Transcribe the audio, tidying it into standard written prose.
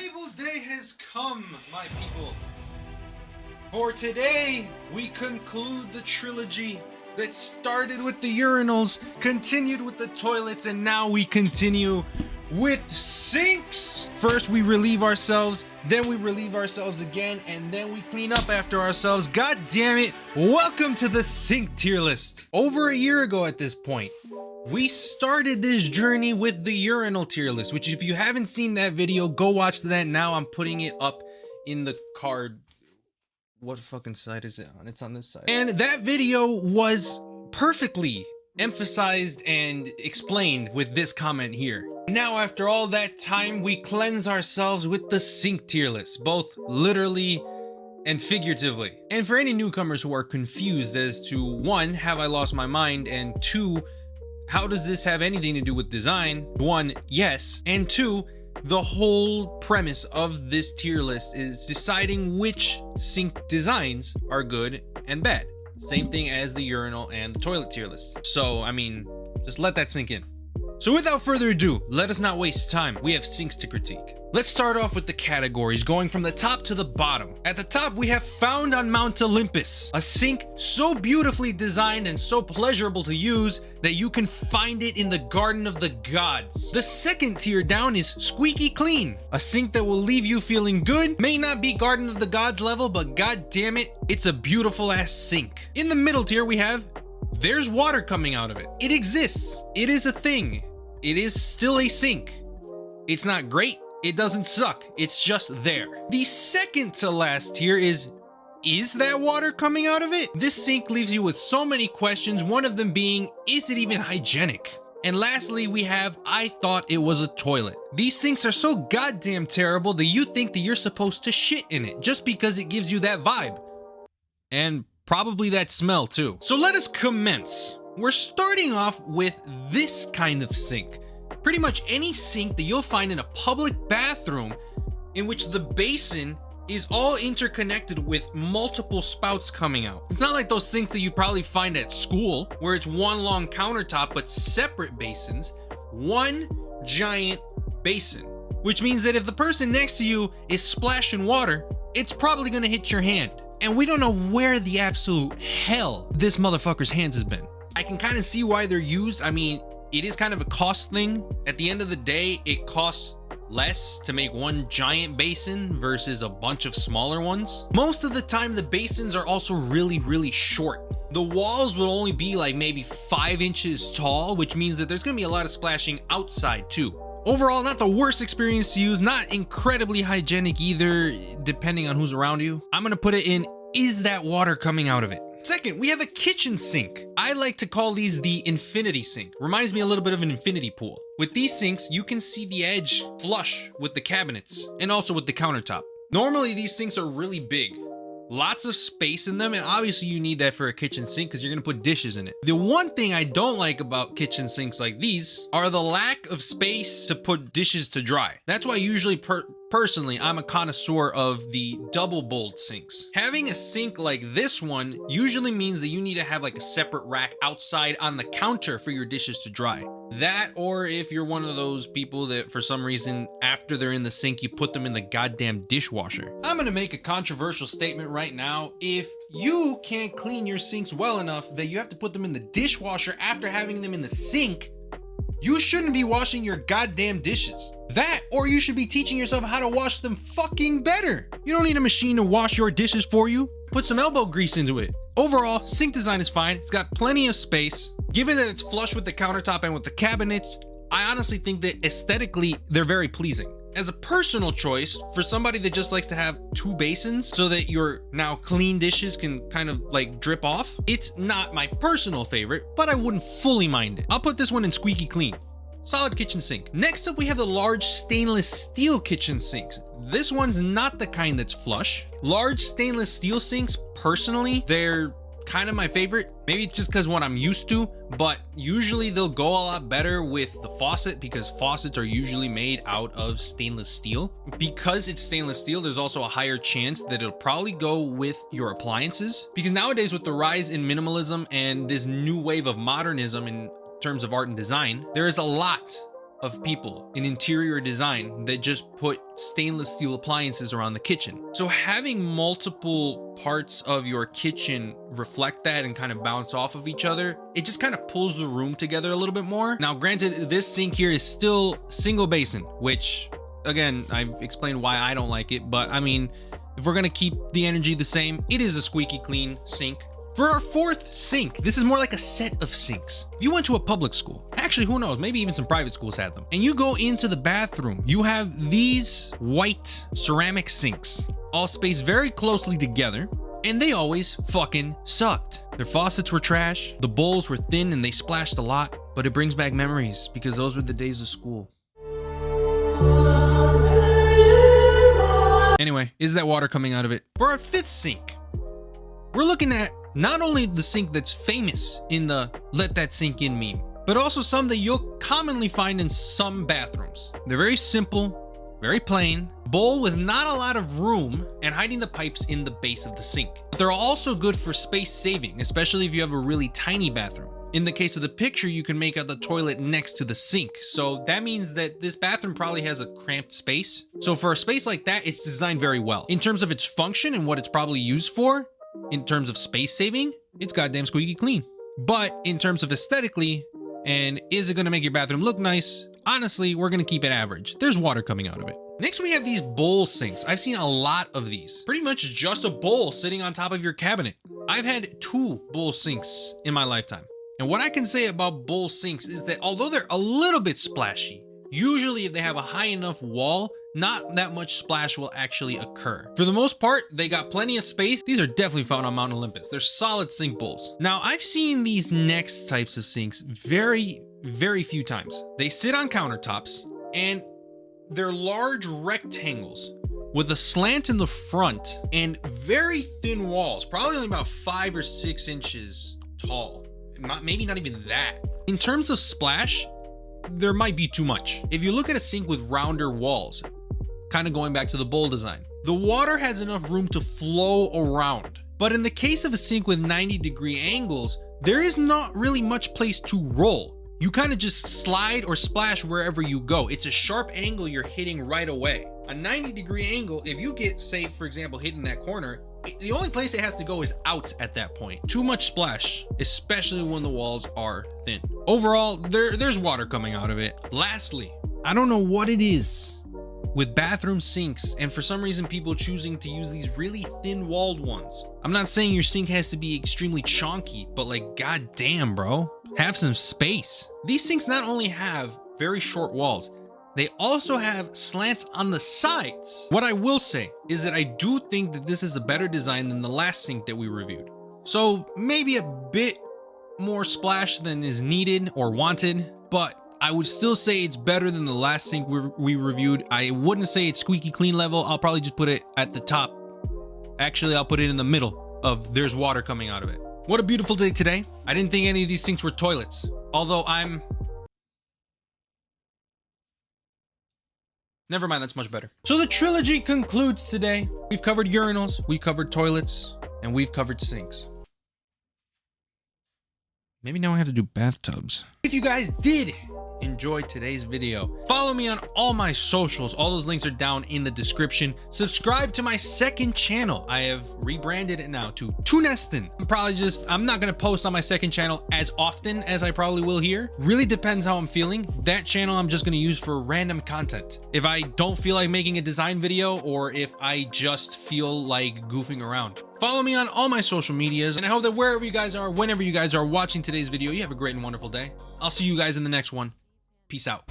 Fable Day has come, my people. For today, we conclude the trilogy that started with the urinals, continued with the toilets, and now we continue with sinks. First, we relieve ourselves, then we relieve ourselves again, and then we clean up after ourselves. God damn it. Welcome to the sink tier list. Over a year ago at this point, we started this journey with the urinal tier list, which if you haven't seen that video, go watch that now. I'm putting it up in the card. What fucking side is it on? It's on this side. And that video was perfectly emphasized and explained with this comment here. Now, after all that time, we cleanse ourselves with the sink tier list, both literally and figuratively. And for any newcomers who are confused as to, one, have I lost my mind? And two, how does this have anything to do with design? One, yes. And two, the whole premise of this tier list is deciding which sink designs are good and bad. Same thing as the urinal and the toilet tier list. So, I mean, just let that sink in. So without further ado, let us not waste time. We have sinks to critique. Let's start off with the categories, going from the top to the bottom. At the top, we have Found on Mount Olympus, a sink so beautifully designed and so pleasurable to use that you can find it in the Garden of the Gods. The second tier down is Squeaky Clean, a sink that will leave you feeling good. May not be Garden of the Gods level, but god damn it, it's a beautiful ass sink. In the middle tier, we have There's Water Coming Out of It. It exists. It is a thing. It is still a sink. It's not great. It doesn't suck. It's just there. The second to last tier is that water coming out of it? This sink leaves you with so many questions, one of them being, is it even hygienic? And lastly, we have I thought it was a toilet. These sinks are so goddamn terrible that you think that you're supposed to shit in it just because it gives you that vibe. And probably that smell too. So let us commence. We're starting off with this kind of sink. Pretty much any sink that you'll find in a public bathroom in which the basin is all interconnected with multiple spouts coming out. It's not like those sinks that you probably find at school where it's one long countertop but separate basins, one giant basin. Which means that if the person next to you is splashing water, it's probably gonna hit your hand. And we don't know where the absolute hell this motherfucker's hands has been. I can kind of see why they're used. I mean, it is kind of a cost thing. At the end of the day, it costs less to make one giant basin versus a bunch of smaller ones. Most of the time, the basins are also really short. The walls will only be like maybe 5 inches tall, which means that there's gonna be a lot of splashing outside too. Overall, not the worst experience to use, not incredibly hygienic either, depending on who's around you. I'm gonna put it in, is that water coming out of it? Second, we have a kitchen sink. I like to call these the infinity sink. Reminds me a little bit of an infinity pool. With these sinks, you can see the edge flush with the cabinets and also with the countertop. Normally, these sinks are really big. Lots of space in them, and obviously you need that for a kitchen sink because you're gonna put dishes in it. The one thing I don't like about kitchen sinks like these are the lack of space to put dishes to dry. That's why usually personally, I'm a connoisseur of the double bowled sinks. Having a sink like this one usually means that you need to have like a separate rack outside on the counter for your dishes to dry. That, or if you're one of those people that for some reason, after they're in the sink, you put them in the goddamn dishwasher. I'm gonna make a controversial statement right now. If you can't clean your sinks well enough that you have to put them in the dishwasher after having them in the sink, you shouldn't be washing your goddamn dishes. That, or you should be teaching yourself how to wash them fucking better. You don't need a machine to wash your dishes for you. Put some elbow grease into it. Overall, sink design is fine. It's got plenty of space. Given that it's flush with the countertop and with the cabinets, I honestly think that aesthetically, they're very pleasing. As a personal choice, for somebody that just likes to have 2 basins so that your now clean dishes can kind of like drip off, it's not my personal favorite, but I wouldn't fully mind it. I'll put this one in Squeaky Clean. Solid kitchen sink. Next up, we have the large stainless steel kitchen sinks. This one's not the kind that's flush. Large stainless steel sinks, personally, they're kind of my favorite. Maybe it's just because what I'm used to, but usually they'll go a lot better with the faucet because faucets are usually made out of stainless steel. Because it's stainless steel, there's also a higher chance that it'll probably go with your appliances. Because nowadays with the rise in minimalism and this new wave of modernism in terms of art and design, there is a lot of people in interior design that just put stainless steel appliances around the kitchen. So having multiple parts of your kitchen reflect that and kind of bounce off of each other, it just kind of pulls the room together a little bit more. Now, granted, this sink here is still single basin, which again, I've explained why I don't like it, but I mean, if we're gonna keep the energy the same, it is a squeaky clean sink. For our fourth sink, this is more like a set of sinks. If you went to a public school, actually, who knows, maybe even some private schools had them, and you go into the bathroom, you have these white ceramic sinks, all spaced very closely together, and they always fucking sucked. Their faucets were trash, the bowls were thin and they splashed a lot, but it brings back memories because those were the days of school. Anyway, is that water coming out of it? For our fifth sink, we're looking at not only the sink that's famous in the "let that sink in" meme, but also some that you'll commonly find in some bathrooms. They're very simple, very plain, bowl with not a lot of room and hiding the pipes in the base of the sink. But they're also good for space saving, especially if you have a really tiny bathroom. In the case of the picture, you can make out the toilet next to the sink. So that means that this bathroom probably has a cramped space. So for a space like that, it's designed very well. In terms of its function and what it's probably used for, in terms of space saving, it's goddamn squeaky clean. But in terms of aesthetically, and is it gonna make your bathroom look nice? Honestly, we're gonna keep it average. There's water coming out of it. Next, we have these bowl sinks. I've seen a lot of these. Pretty much just a bowl sitting on top of your cabinet. I've had 2 bowl sinks in my lifetime. And what I can say about bowl sinks is that although they're a little bit splashy, usually if they have a high enough wall, not that much splash will actually occur. For the most part, they got plenty of space. These are definitely found on Mount Olympus. They're solid sink bowls. Now, I've seen these next types of sinks very, very few times. They sit on countertops and they're large rectangles with a slant in the front and very thin walls, probably only about 5 or 6 inches tall. Maybe not even that. In terms of splash, there might be too much. If you look at a sink with rounder walls, kind of going back to the bowl design, the water has enough room to flow around. But in the case of a sink with 90-degree angles, there is not really much place to roll. You kind of just slide or splash wherever you go. It's a sharp angle you're hitting right away. A 90-degree angle, if you get, say, for example, hit in that corner, the only place it has to go is out at that point. Too much splash, especially when the walls are thin. Overall, there's water coming out of it. Lastly, I don't know what it is with bathroom sinks and for some reason people choosing to use these really thin walled ones. I'm not saying your sink has to be extremely chonky, but like, goddamn, bro, have some space. These sinks not only have very short walls, they also have slants on the sides. What I will say is that I do think that this is a better design than the last sink that we reviewed. So maybe a bit more splash than is needed or wanted, but I would still say it's better than the last sink we reviewed. I wouldn't say it's squeaky clean level. I'll probably just put it at the top. Actually, I'll put it in the middle of there's water coming out of it. What a beautiful day today. I didn't think any of these sinks were toilets, although never mind, that's much better. So the trilogy concludes today. We've covered urinals, we've covered toilets, and we've covered sinks. Maybe now I have to do bathtubs. If you guys did enjoy today's video, follow me on all my socials. All those links are down in the description. Subscribe to my second channel. I have rebranded it now to Tunestin. I'm not gonna post on my second channel as often as I probably will here. Really depends how I'm feeling. That channel I'm just gonna use for random content. If I don't feel like making a design video or if I just feel like goofing around. Follow me on all my social medias, and I hope that wherever you guys are, whenever you guys are watching today's video, you have a great and wonderful day. I'll see you guys in the next one. Peace out.